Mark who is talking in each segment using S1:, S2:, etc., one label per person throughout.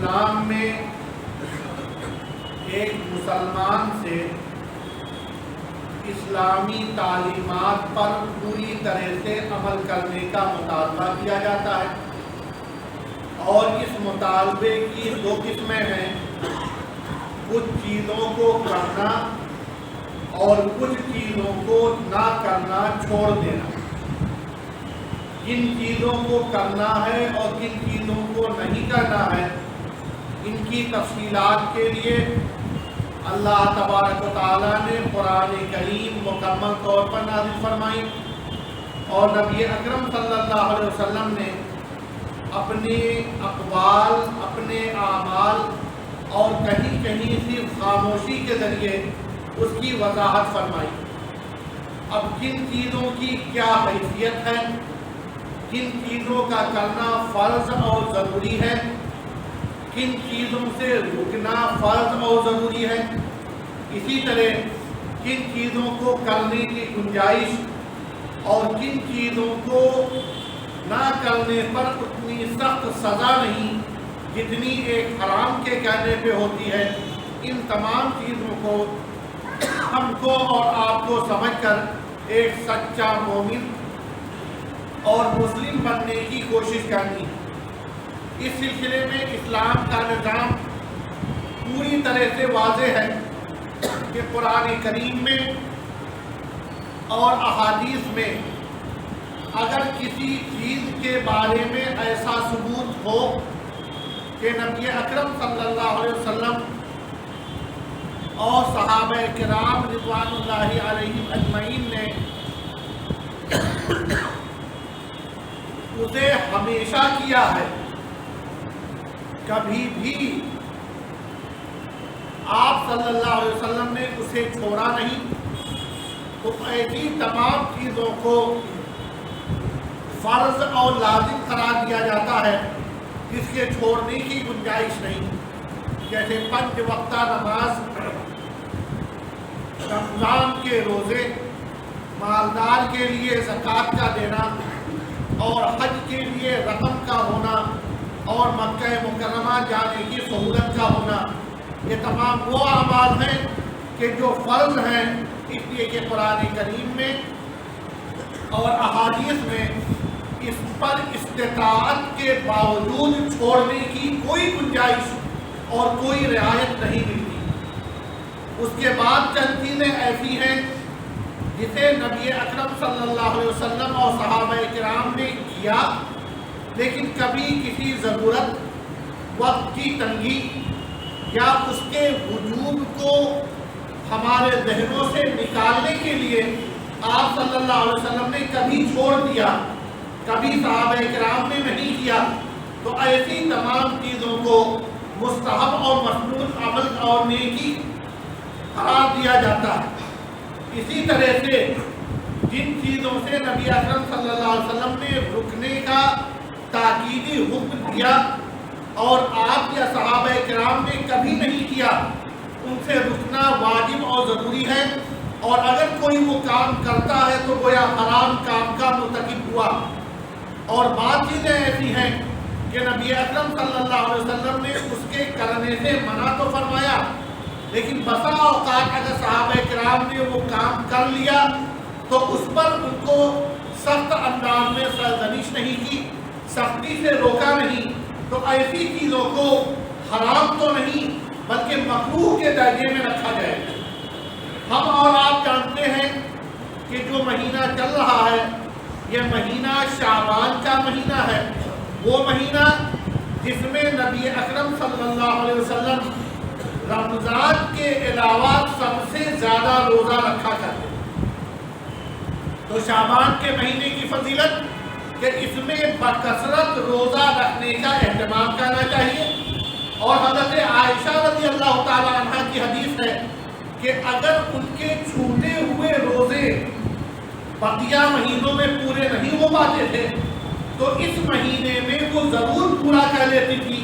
S1: اسلام میں ایک مسلمان سے اسلامی تعلیمات پر پوری طرح سے عمل کرنے کا مطالبہ کیا جاتا ہے، اور اس مطالبے کی دو قسمیں ہیں، کچھ چیزوں کو کرنا اور کچھ چیزوں کو نہ کرنا، چھوڑ دینا۔ جن چیزوں کو کرنا ہے اور جن چیزوں کو نہیں کرنا ہے، ان کی تفصیلات کے لیے اللہ تبارک و تعالیٰ نے قرآن کریم مکمل طور پر نازل فرمائی، اور نبی اکرم صلی اللہ علیہ وسلم نے اپنے اقوال، اپنے اعمال اور کہیں کہیں صرف خاموشی کے ذریعے اس کی وضاحت فرمائی۔ اب جن چیزوں کی کیا حیثیت ہے، کن چیزوں کا کرنا فرض اور ضروری ہے، کن چیزوں سے رکنا فرض اور ضروری ہے، اسی طرح کن چیزوں کو کرنے کی گنجائش اور کن چیزوں کو نہ کرنے پر اتنی سخت سزا نہیں جتنی ایک حرام کے کہنے پہ ہوتی ہے، ان تمام چیزوں کو ہم کو اور آپ کو سمجھ کر ایک سچا مومن اور مسلم بننے کی کوشش کرنی۔ اس سلسلے میں اسلام کا نظام پوری طرح سے واضح ہے کہ قرآن کریم میں اور احادیث میں اگر کسی چیز کے بارے میں ایسا ثبوت ہو کہ نبی اکرم صلی اللہ علیہ وسلم اور صحابہ کرام رضوان اللہ علیہم اجمعین نے اسے ہمیشہ کیا ہے، کبھی بھی آپ صلی اللہ علیہ وسلم نے اسے چھوڑا نہیں، تو ایسی تمام چیزوں کو فرض اور لازم قرار دیا جاتا ہے جس کے چھوڑنے کی گنجائش نہیں، جیسے 5 وقتہ نماز، رمضان کے روزے، مالدار کے لیے زکوٰۃ کا دینا اور حج کے لیے رقم کا ہونا اور مکہ مکرمہ جانے کی سہولت کا ہونا، یہ تمام وہ اعمال ہیں کہ جو فرض ہیں، اس لیے کہ قرآن کریم میں اور احادیث میں اس پر استطاعت کے باوجود چھوڑنے کی کوئی گنجائش اور کوئی رعایت نہیں ملتی۔ اس کے بعد چند چیزیں ایسی ہیں جسے نبی اکرم صلی اللہ علیہ وسلم اور صحابہ کرام نے کیا، لیکن کبھی کسی ضرورت، وقت کی تنگی یا اس کے وجوب کو ہمارے ذہنوں سے نکالنے کے لیے آپ صلی اللہ علیہ وسلم نے کبھی چھوڑ دیا، کبھی صحابہ کرام نے نہیں کیا، تو ایسی تمام چیزوں کو مستحب اور مسنون عمل اور نیکی قرار دیا جاتا ہے۔ اسی طرح سے جن چیزوں سے نبی اکرم صلی اللہ علیہ وسلم نے رکنے کا تاکیدی حکم دیا اور آپ یا صحابہ کرام نے کبھی نہیں کیا، ان سے رکنا واجب اور ضروری ہے، اور اگر کوئی وہ کام کرتا ہے تو گویا حرام کام کا مرتکب ہوا۔ اور بعض چیزیں ایسی ہیں کہ نبی اکرم صلی اللہ علیہ وسلم نے اس کے کرنے سے منع تو فرمایا، لیکن بسا اوقات اگر صحابہ کرام نے وہ کام کر لیا تو اس پر ان کو سخت انداز میں سرزنش نہیں کی، سختی سے روکا نہیں، تو ایسی چیزوں کو حرام تو نہیں بلکہ مکروہ کے درجے میں رکھا جائے۔ ہم اور آپ جانتے ہیں کہ جو مہینہ چل رہا ہے یہ مہینہ شعبان کا مہینہ ہے، وہ مہینہ جس میں نبی اکرم صلی اللہ علیہ وسلم رمضان کے علاوہ سب سے زیادہ روزہ رکھا کرتے ہیں۔ تو شعبان کے مہینے کی فضیلت کہ اس میں بکثرت روزہ رکھنے کا اہتمام کرنا چاہیے، اور حضرت عائشہ رضی اللہ تعالی عنہ کی حدیث ہے کہ اگر ان کے چھوٹے ہوئے روزے بقیہ مہینوں میں پورے نہیں ہو پاتے تھے تو اس مہینے میں وہ ضرور پورا کر لیتی تھی،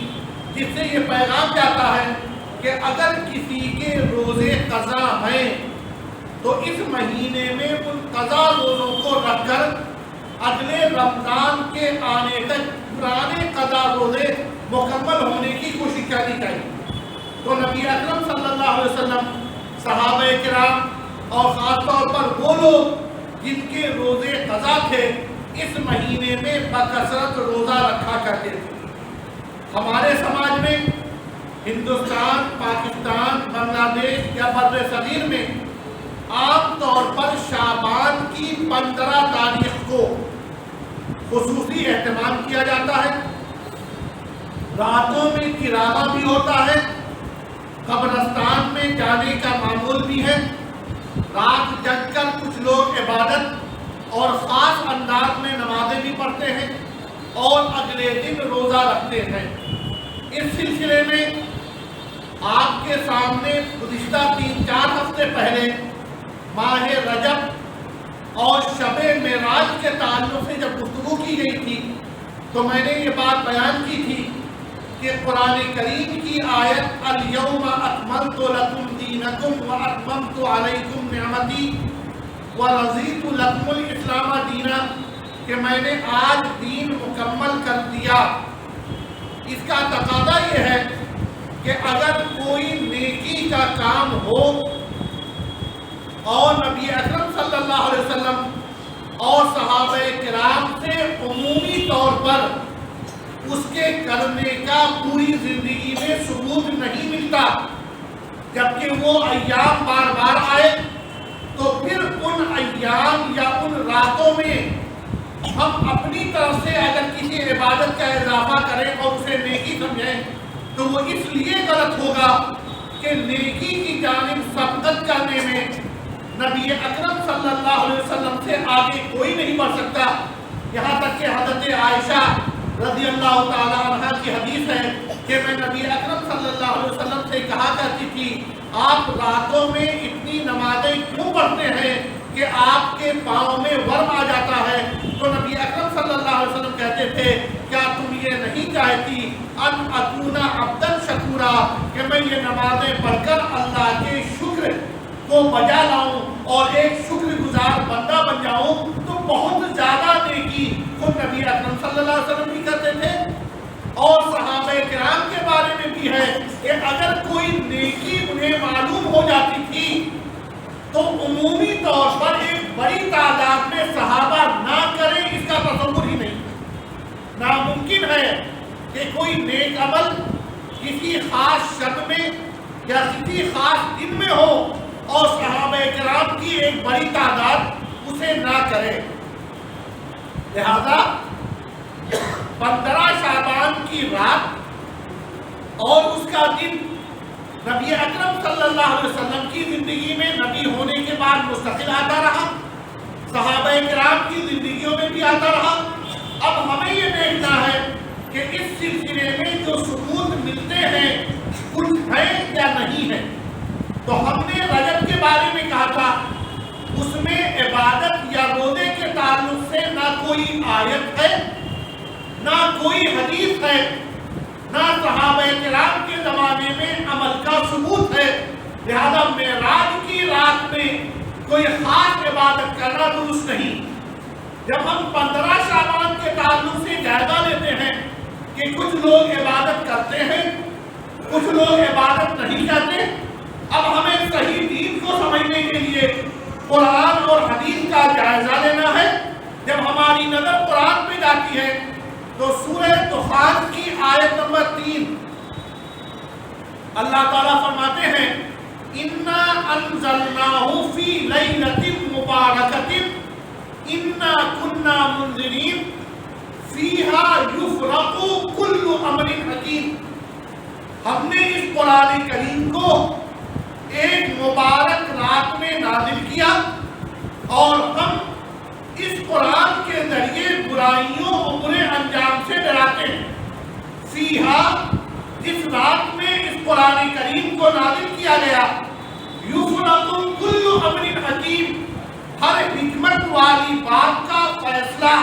S1: جس سے یہ پیغام جاتا ہے کہ اگر کسی کے روزے قضا ہیں تو اس مہینے میں ان قضا روزوں کو رکھ کر اگلے رمضان کے آنے تک پرانے قضا روزے مکمل ہونے کی کوشش کریں۔ کرنی چاہیے۔ تو نبی اکرم صلی اللہ علیہ وسلم، صحابہ کرام اور خاص طور پر وہ لوگ جن کے روزے قضا تھے، اس مہینے میں بکثرت روزہ رکھا کرتے تھے۔ ہمارے سماج میں ہندوستان، پاکستان، بنگلہ دیش یا بر صغیر میں عام طور پر شعبان کی 15 تاریخ کو خصوصی اہتمام کیا جاتا ہے۔ راتوں میں قرابہ بھی ہوتا ہے، قبرستان میں جانے کا معمول بھی ہے، رات جگ کر کچھ لوگ عبادت اور خاص انداز میں نمازیں بھی پڑھتے ہیں اور اگلے دن روزہ رکھتے ہیں۔ اس سلسلے میں آپ کے سامنے گزشتہ 3-4 ہفتے پہلے ماہ رجب اور شب معراج کے تعلق سے جب گفتگو کی گئی تھی تو میں نے یہ بات بیان کی تھی کہ قرآن کریم کی آیت الیوم اکملت لکم دینکم واتممت علیکم نعمتی ورضیت لکم الاسلام دینا، کہ میں نے آج دین مکمل کر دیا۔ اس کا تقاضا یہ ہے کہ اگر کوئی نیکی کا کام ہو اور نبی اکرم صلی اللہ علیہ وسلم اور صحابہ کرام سے عمومی طور پر اس کے کرنے کا پوری زندگی میں ثبوت نہیں ملتا، جبکہ وہ ایام بار بار آئے، تو پھر ان ایام یا ان راتوں میں ہم اپنی طرف سے اگر کسی عبادت کا اضافہ کریں اور اسے نیکی سمجھیں تو وہ اس لیے غلط ہوگا کہ نیکی کی جانب سبقت کرنے میں نبی اکرم صلی اللہ علیہ وسلم سے آگے کوئی نہیں بڑھ سکتا۔ یہاں تک کہ حضرت عائشہ رضی اللہ تعالیٰ عنہ کی حدیث ہے کہ میں نبی اکرم صلی اللہ علیہ وسلم سے کہا کرتی تھی، آپ راتوں میں اتنی نمازیں کیوں پڑھتے ہیں کہ آپ کے پاؤں میں ورم آ جاتا ہے؟ تو نبی اکرم صلی اللہ علیہ وسلم کہتے تھے، کیا تم یہ نہیں چاہتی ان اکون عبدا شکورا، کہ میں یہ نمازیں پڑھ کر اللہ کے شکر کو بجا لاؤں اور ایک شکر گزار بندہ بن جاؤں؟ تو بہت زیادہ نیکی خود نبی اکرم صلی اللہ علیہ وسلم بھی کرتے تھے، اور صحابہ کرام کے بارے میں بھی ہے کہ اگر کوئی نیکی انہیں معلوم ہو جاتی تھی تو عمومی طور پر ایک بڑی تعداد میں صحابہ نہ کریں، اس کا تصور ہی نہیں۔ ناممکن ہے کہ کوئی نیک عمل کسی خاص شب میں یا کسی خاص دن میں ہو اور صحابہ کرام کی ایک بڑی تعداد اسے نہ کرے۔ لہذا 15 شعبان کی رات اور اس کا دن نبی اکرم صلی اللہ علیہ وسلم کی زندگی میں نبی ہونے کے بعد مستقل آتا رہا، صحابہ کرام کی زندگیوں میں بھی آتا رہا۔ اب ہمیں یہ دیکھنا ہے کہ اس سلسلے میں جو ثبوت ملتے ہیں کچھ ہیں یا نہیں ہیں۔ تو ہم نے رجب کے بارے میں کہا تھا، اس میں عبادت یا روزے کے تعلق سے نہ کوئی آیت ہے، نہ کوئی حدیث ہے، نہ صحابہ کرام کے زمانے میں عمل کا ثبوت ہے۔ لہذا معراج کی رات میں کوئی خاص عبادت کرنا درست نہیں۔ جب ہم 15 شعبان کے تعلق سے جائزہ لیتے ہیں کہ کچھ لوگ عبادت کرتے ہیں، کچھ لوگ عبادت نہیں کرتے، اب ہمیں صحیح دین کو سمجھنے کے لیے قرآن اور حدیث کا جائزہ لینا ہے۔ جب ہماری نظر قرآن پہ جاتی ہے تو سورہ دخان کی آیت نمبر 3 اللہ تعالیٰ فرماتے ہیں، اِنَّا أَنزَلْنَاهُ فِي لَيْلَةٍ مُبَارَكَةٍ إِنَّا كُنَّا مُنذِرِينَ فِيهَا يُفْرَقُ كُلُّ أَمْرٍ حَكِيمٍ۔ ہم نے اس قرآن کریم کو ایک مبارک رات میں نازل کیا اور ہم اس قرآن کے ذریعے برائیوں اور برے انجام سے ڈراتے ہیں۔ فیہا، جس رات میں اس قرآن کریم کو نازل کیا گیا، یفرق کل امر حکیم، ہر حکمت والی بات کا فیصلہ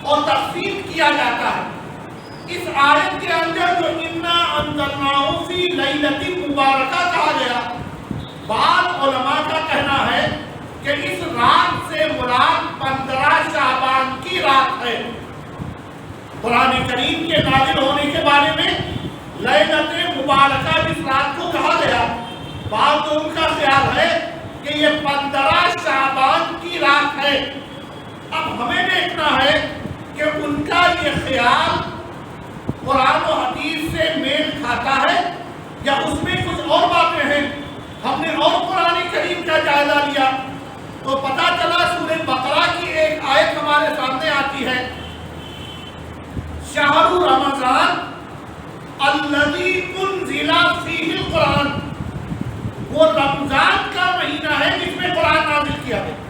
S1: اور تقسیم کیا جاتا ہے۔ اس آیت کے اندر جو انا انزلناہ فی لیلۃ مبارکہ کہا گیا، بعض علماء کا کہنا ہے کہ اس رات سے مراد 15 شعبان کی رات ہے۔ قرآن کریم کے نازل ہونے کے بارے میں لیلۃ مبارکہ لیے 15 شعبان کی رات ہے۔ اب ہمیں دیکھنا ہے کہ ان کا یہ خیال قرآن و حدیث سے میل کھاتا ہے یا اس میں کچھ اور باتیں ہیں۔ ہم نے اور قرآن کریم کا جائزہ لیا تو پتہ چلا سورہ بقرہ کی ایک آیت ہمارے سامنے آتی ہے، شہر رمضان الذی انزل فیہ القرآن، وہ رمضان کا مہینہ ہے جس میں قرآن نازل کیا گیا۔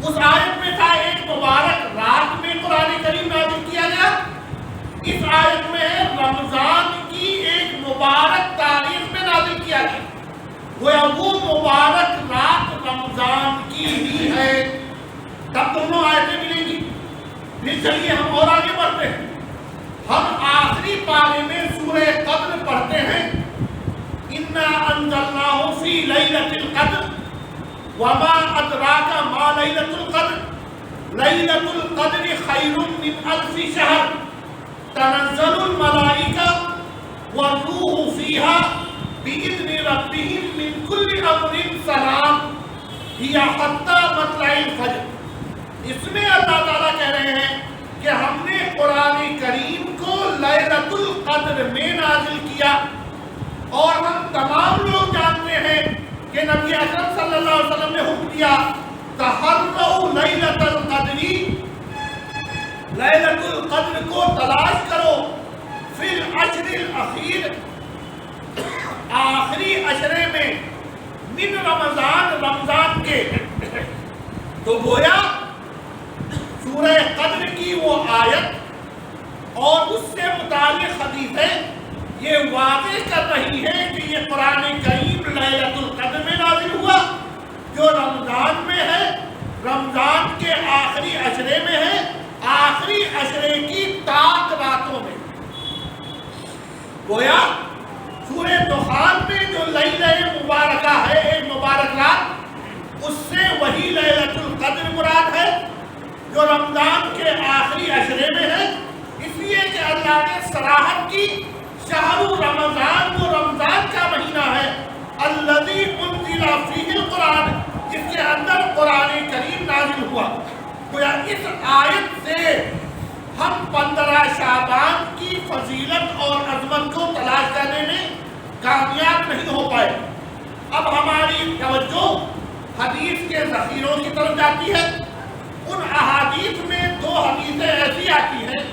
S1: اس آیت میں تھا ایک مبارک رات میں قرآن کریم نازل کیا گیا، اس آیت میں ہے رمضان کی ایک مبارک تاریخ میں نازل کیا گیا، وہ مبارک رات رمضان کی ہی ہے۔ تب دونوں آیتیں ملیں گی۔ پھر چلیے ہم اور آگے بڑھتے ہیں، ہم آخری پارے میں سورہ قدر پڑھتے ہیں، اِنَّا أَنزَلْنَاهُ فِي لَيْلَةِ الْقَدْرِ وَمَا أَدْرَاكَ مَا لَيْلَةُ الْقَدْرِ لَيْلَةُ الْقَدْرِ خَيْرٌ مِّنْ أَلْفِ شَهْرٍ تَنَزَّلُ الْمَلَائِكَةُ وَالرُّوحُ فِيهَا بِإِذْنِ رَبِّهِم مِّن كُلِّ أَمْرٍ سَلَامٌ هِيَ حَتَّىٰ مَطْلَعِ الْفَجْرِ۔ اس میں اللہ تعالیٰ کہہ رہے ہیں کہ ہم نے قرآن کریم کو لیلۃ القدر میں نازل کیا، اور ہم تمام لوگ جانتے ہیں کہ نبی اکرم صلی اللہ علیہ وسلم نے حکم دیا تحروا لیلۃ القدر، لیلۃ القدر کو تلاش کرو فی العشر الاخیر، آخری عشرے میں، من رمضان، رمضان کے۔ تو گویا سورہ قدر کی وہ آیت اور اس سے متعلق حدیثیں یہ واضح کر رہی ہے کہ یہ قرآن کریم لیلۃ القدر میں نازل ہوا، جو رمضان میں ہے، رمضان کے آخری عشرے میں ہے، آخری عشرے کی تاک راتوں میں۔ گویا سورہ دخان میں جو لیلہ مبارکہ ہے، ایک مبارک رات، اس سے وہی لیلۃ القدر مراد ہے جو رمضان کے آخری عشرے میں ہے، اس لیے کہ اللہ نے صراحت کی شہر رمضان، وہ رمضان کا مہینہ ہے، الذی انزل فیہ القرآن، جس کے اندر قرآن کریم نازل ہوا۔ گویا اس آیت سے ہم 15 شعبان کی فضیلت اور عظمت کو تلاش کرنے میں کامیاب نہیں ہو پائے۔ اب ہماری توجہ حدیث کے ذخیروں کی طرف جاتی ہے۔ ان احادیث میں 2 حدیثیں ایسی آتی ہیں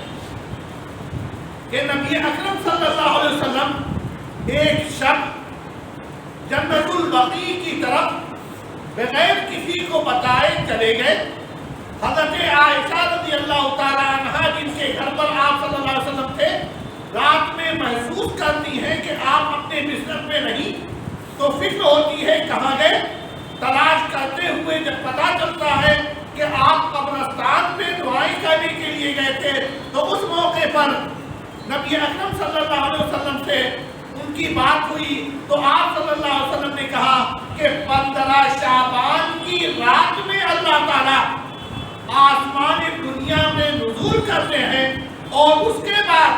S1: کہ نبی اکرم صلی اللہ علیہ وسلم ایک شب جنت البقیع کی طرف بغیر کسی کو بتائے چلے گئے۔ حضرت عائشہ رضی اللہ تعالیٰ عنہا، جن کے گھر پر آپ صلی اللہ علیہ وسلم تھے، رات میں محسوس کرتی ہیں کہ آپ اپنے بستر میں نہیں، تو فکر ہوتی ہے کہاں گئے۔ تلاش کرتے ہوئے جب پتہ چلتا ہے کہ آپ قبرستان میں دعائیں کرنے کے لیے گئے تھے، تو اس موقع پر نبی اکرم صلی اللہ علیہ وسلم سے ان کی بات ہوئی، تو آپ صلی اللہ علیہ وسلم نے کہا کہ 15 شعبان کی رات میں اللہ تعالیٰ آسمان دنیا میں نزول کرتے ہیں، اور اس کے بعد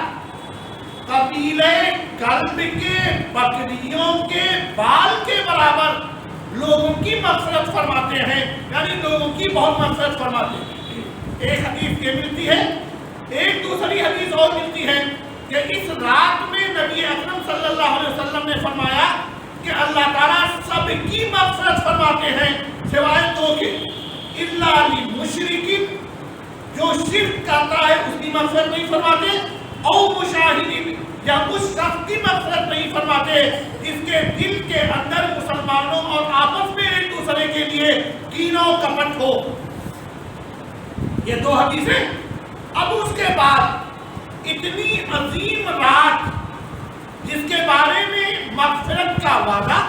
S1: قبیلے کلب کے بکریوں کے بال کے برابر لوگوں کی مغفرت فرماتے ہیں، یعنی لوگوں کی بہت مغفرت فرماتے ہیں۔ ایک حدیث یہ ملتی ہے، ایک دوسری حدیث اور ملتی ہے کہ اس رات میں نبی اکرم صلی اللہ علیہ وسلم نے فرمایا کہ اللہ تعالیٰ سب کی مغفرت فرماتے ہیں سوائے 2 کے، الا للمشرکین، جو شرک کرتا ہے اس کی مغفرت نہیں فرماتے، او مشاہدین، یا اس شخص کی مغفرت نہیں فرماتے جس کے دل کے اندر مسلمانوں اور آپس میں ایک دوسرے کے لیے کینہ و کپٹ ہو۔ یہ 2 حدیثیں۔ اب اس کے بعد اتنی عظیم رات جس کے بارے میں مغفرت کا وعدہ،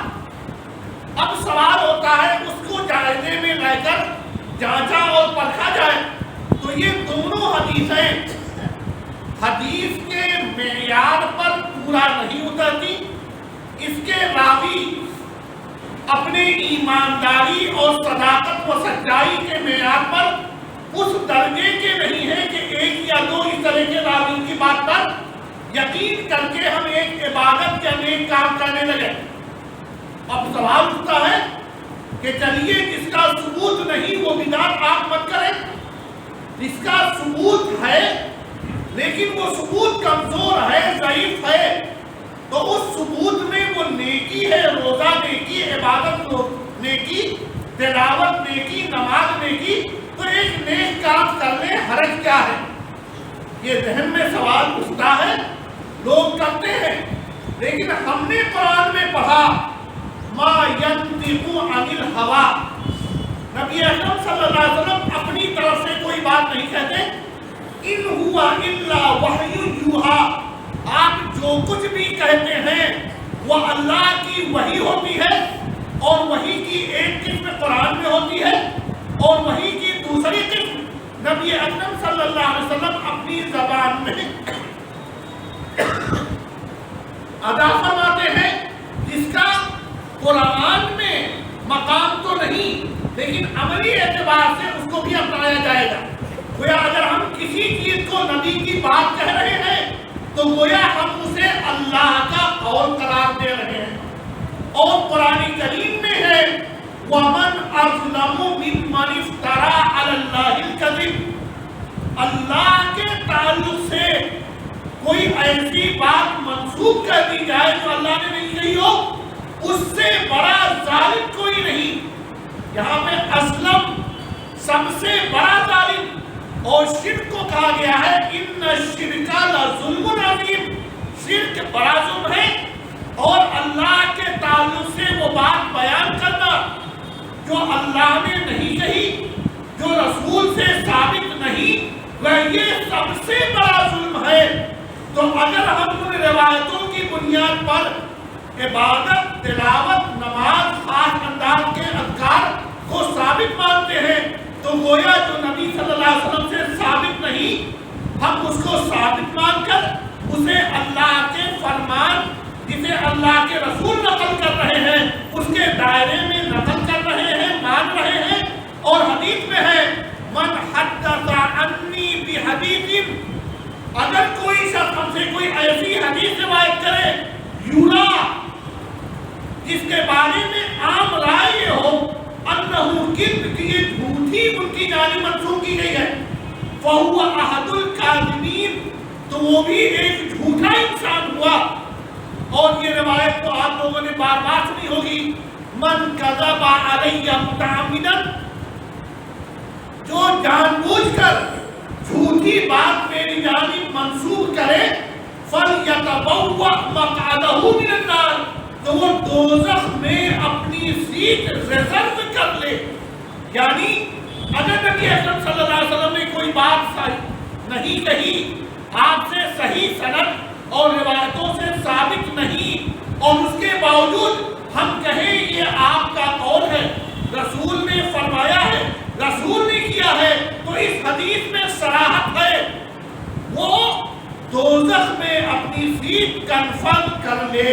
S1: اب سوال ہوتا ہے اس کو جائزے میں لے کر جانچا اور پرکھا جائے، تو یہ دونوں حدیثیں حدیث کے معیار پر پورا نہیں اترتی۔ اس کے راوی اپنے ایمانداری اور صداقت و سچائی کے معیار پر اس درجے کے نہیں ہیں کہ 1 یا 2 اس طرح کے راویوں کی بات پر یقین کر کے ہم ایک عبادت یا نیک کام کرنے لگے۔ اب سوال اٹھتا ہے کہ چلیے جس کا ثبوت نہیں وہ بدعت آپ مت کریں، جس کا ثبوت ہے لیکن وہ ثبوت کمزور ہے، ضعیف ہے، تو اس ثبوت میں وہ نیکی ہے، روزہ نیکی، عبادت نیکی، تلاوت نیکی، نماز نیکی، تو ایک نیک کام کرنے حرج کیا ہے؟ یہ ذہن میں سوال اٹھتا ہے، لوگ کرتے ہیں، لیکن ہم نے قرآن میں پڑھا ما ینطق عن الہوا، نبی اکرم صلی اللہ علیہ وسلم اپنی طرف سے کوئی بات نہیں کہتے، ان ہوا الا وحی یوحا، آپ جو کچھ بھی کہتے ہیں وہ اللہ کی وحی ہوتی ہے، اور وحی کی ایک قسم قرآن میں ہوتی ہے اور وحی کی دوسری قسم نبی اکرم صلی اللہ علیہ وسلم اپنی زبان میں ادا فرماتے ہیں، جس کا قرآن میں مقام تو نہیں لیکن عملی اعتبار سے اس کو بھی اپنایا جائے گا۔ گویا اگر ہم کسی چیز کو نبی کی بات کہہ رہے ہیں تو گویا ہم اسے اللہ کا قول قرار دے رہے ہیں، اور قرآن کریم میں ہے وَمَنْ أَظْلَمُ مِمَّنِ افْتَرَىٰ عَلَى اللَّهِ الْكَذِبَ، اللہ کے تعلق سے کوئی ایسی بات منسوب کر دی جائے جو اللہ نے نہیں کہی ہو، اس سے بڑا ظالم کوئی نہیں۔ یہاں پہ اسلم سب سے بڑا ظالم، اور شرک کو کہا گیا ہے ان الشرک لظلم عظیم، شرک بڑا ظلم ہے، اور اللہ کے تعلق سے وہ بات بیان کرنا جو اللہ نے نہیں کہی، جو رسول سے ثابت نہیں، وہ یہ سب سے بڑا ظلم ہے۔ تو اگر ہم ان روایتوں کی بنیاد پر عبادت، تلاوت، نماز، خاص انداز کے اذکار کو ثابت مانتے ہیں تو گویا جو نبی صلی اللہ علیہ وسلم سے ثابت نہیں، ہم اس کو ثابت مان کر اسے اللہ کے فرمان جسے اللہ کے رسول نقل کر رہے ہیں اس کے دائرے میں نقل کر رہے ہیں، مان رہے ہیں۔ اور حدیث میں ہے من حدث عنی بحدیث، اگر کوئی شخص ہم سے کوئی ایسی حدیث روایت کرے یورا جس کے بارے میں عام رائے یہ ہو انہو کذب، کہ یہ جھوٹی ان کی جانب منسوب کی گئی ہے، فہو احد الکاذبین، تو وہ بھی ایک جھوٹا انسان ہوا۔ اور یہ روایت تو آپ لوگوں نے بار بار سنی ہوگی من کذب علی متعمدا، جو جان بوجھ کر جھوٹی بات میری جانب منسوب کرے فَلْيَتَبَوَّأْ مَقْعَدَهُ مِنَ النَّارِ، تو وہ دوزخ میں اپنی سیٹ ریزرو کر لے۔ یعنی اگر نبی اکرم صلی اللہ علیہ وسلم نے کوئی بات نہیں کہی، آپ سے صحیح سند اور روایتوں سے ثابت نہیں، اور اس کے باوجود ہم کہیں یہ آپ کا قول ہے، رسول نے فرمایا ہے، رسول نے کیا ہے، تو اس حدیث میں صراحت ہے، وہ دوزخ میں اپنی سیٹ کنفرم کر لے۔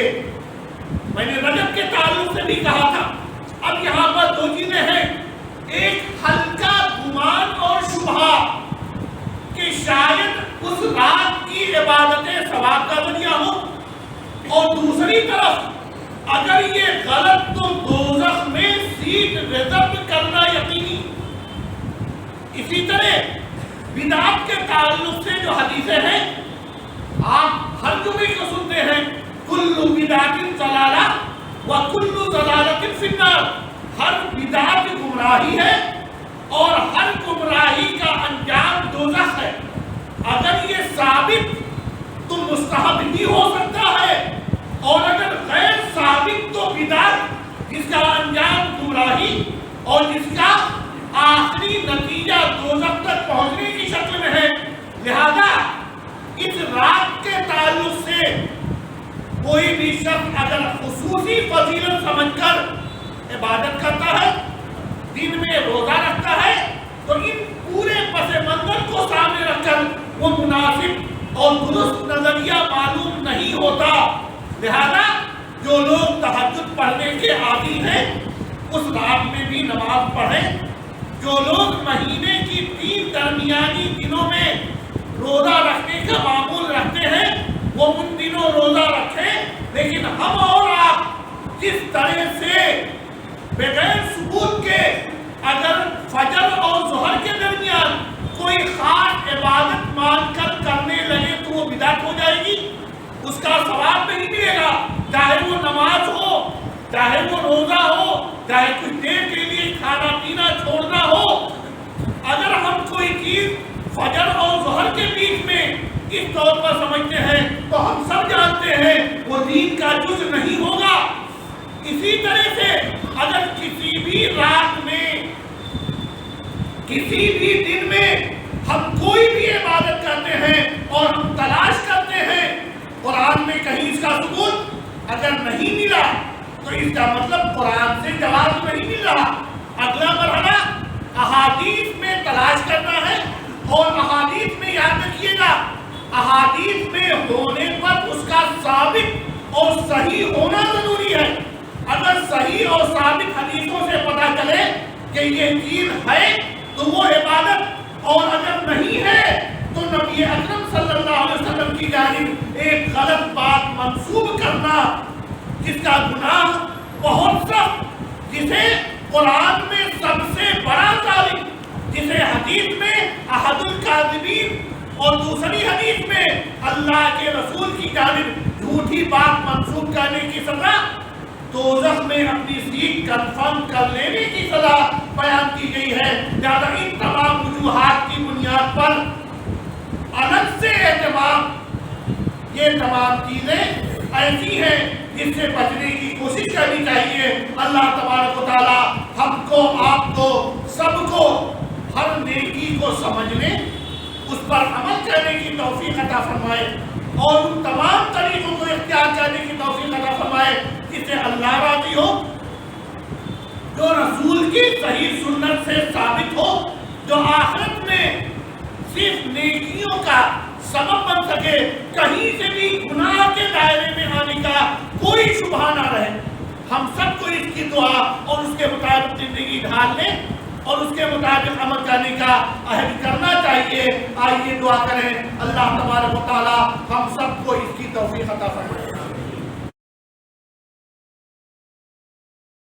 S1: میں نے رجب کے تعلق سے بھی کہا تھا، اب یہاں پر دو چیزیں ہیں، ایک ہلکا گمان اور شبہ کہ شاید اس رات کی عبادتیں ثواب کا ذریعہ ہو، اور دوسری طرف اگر یہ غلط تو دوزخ میں سیٹ ریزرو کرنا یقینی۔ اسی طرح بدعت کے تعلق سے جو حدیثیں ہیں آپ ہر جمعے کو سنتے ہیں کل بدعت ضلالہ وکل ضلالۃ فی النار، ہر بدعت گمراہی ہے اور ہر گمراہی کا انجام دوزخ ہے۔ اگر یہ ثابت تو مستحب ہی ہو سکتا ہے، اور اگر غیر ثابت تو بدعت جس کا انجام گمراہی اور جس کا آخری نتیجہ دوزخ تک پہنچنے کی شکل میں ہے۔ لہذا اس رات کے تعلق سے کوئی بھی شخص اگر خصوصی فضیلت سمجھ کر عبادت کرتا ہے، دن میں روزہ رکھتا ہے، تو ان پورے پس منظر کو سامنے رکھ کر وہ مناسب اور درست نظریہ معلوم نہیں ہوتا۔ لہذا جو لوگ تہجد پڑھنے کے عادی ہیں اس رات میں بھی نماز پڑھیں، جو لوگ مہینے کی 3 درمیانی دنوں میں روزہ رکھنے کا معمول رکھتے ہیں وہ ان دنوں روزہ رکھیں، لیکن ہم اور آپ جس طرح سے بغیر اس کا ثواب نہیں ملے گا، چاہے وہ نماز ہو، چاہے وہ روزہ ہو، چاہے کچھ دیر کے لیے کھانا پینا چھوڑنا ہو۔ اگر ہم کوئی چیز فجر اور ظہر کے بیچ میں اس طور پر سمجھتے ہیں تو ہم سب جانتے ہیں وہ دین کا جز نہیں ہوگا۔ اسی طرح سے اگر کسی بھی رات میں، کسی بھی دن میں ہم کوئی بھی عبادت کرتے ہیں اور ہم تلاش کرتے ہیں قرآن میں کہیں اس کا ثبوت اگر نہیں ملا تو اس کا مطلب قرآن سے جواب نہیں مل رہا۔ اگلا مرحلہ احادیث میں تلاش کرنا ہے، اور احادیث میں یاد رکھیے گا احادیث میں ہونے پر اس کا ثابت اور صحیح ہونا ضروری ہے۔ اگر صحیح اور ثابت حدیثوں سے پتہ چلے کہ یہ چیز ہے تو وہ عبادت، اور اگر نہیں ہے تو نبی اکرم صلی اللہ علیہ وسلم کی جانب ایک غلط بات منسوب کرنا، جس کا گناہ بہت سخت، جسے قرآن میں سب سے بڑا ظالم، جسے حدیث میں احد الکاذبین اور دوسری حدیث میں اللہ کے رسول کی جانب جھوٹی بات منسوب کرنے کی سزا، دوزخ میں اپنی سیٹ کنفرم کر لینے کی سزا بیان کی گئی ہے۔ لہذا ان تمام وجوہات کی بنیاد پر الگ سے اہتمام، یہ تمام چیزیں ایسی ہیں جس سے بچنے کی کوشش کرنی چاہیے۔ اللہ تبارک و تعالی ہم کو، آپ کو، سب کو ہر نیکی کو سمجھنے، اس پر عمل کرنے کی توفیق عطا فرمائے، اور ان تمام طریقوں کو اختیار کرنے کی توفیق عطا فرمائے جس سے اللہ راضی ہو، جو رسول کی صحیح سنت سے ثابت ہو، جو آخرت میں صرف نیکیوں کا سبب بن سکے، کہیں سے بھی گناہ کے دائرے میں آنے کا کوئی شبہ نہ رہے۔ ہم سب کو اس کی دعا اور اس کے مطابق زندگی ڈھالنے اور اس کے مطابق عمل کرنے کا عہد کرنا چاہیے۔ آئیے دعا کریں، اللہ تبارک و تعالی ہم سب کو اس کی توفیق عطا فرمائے۔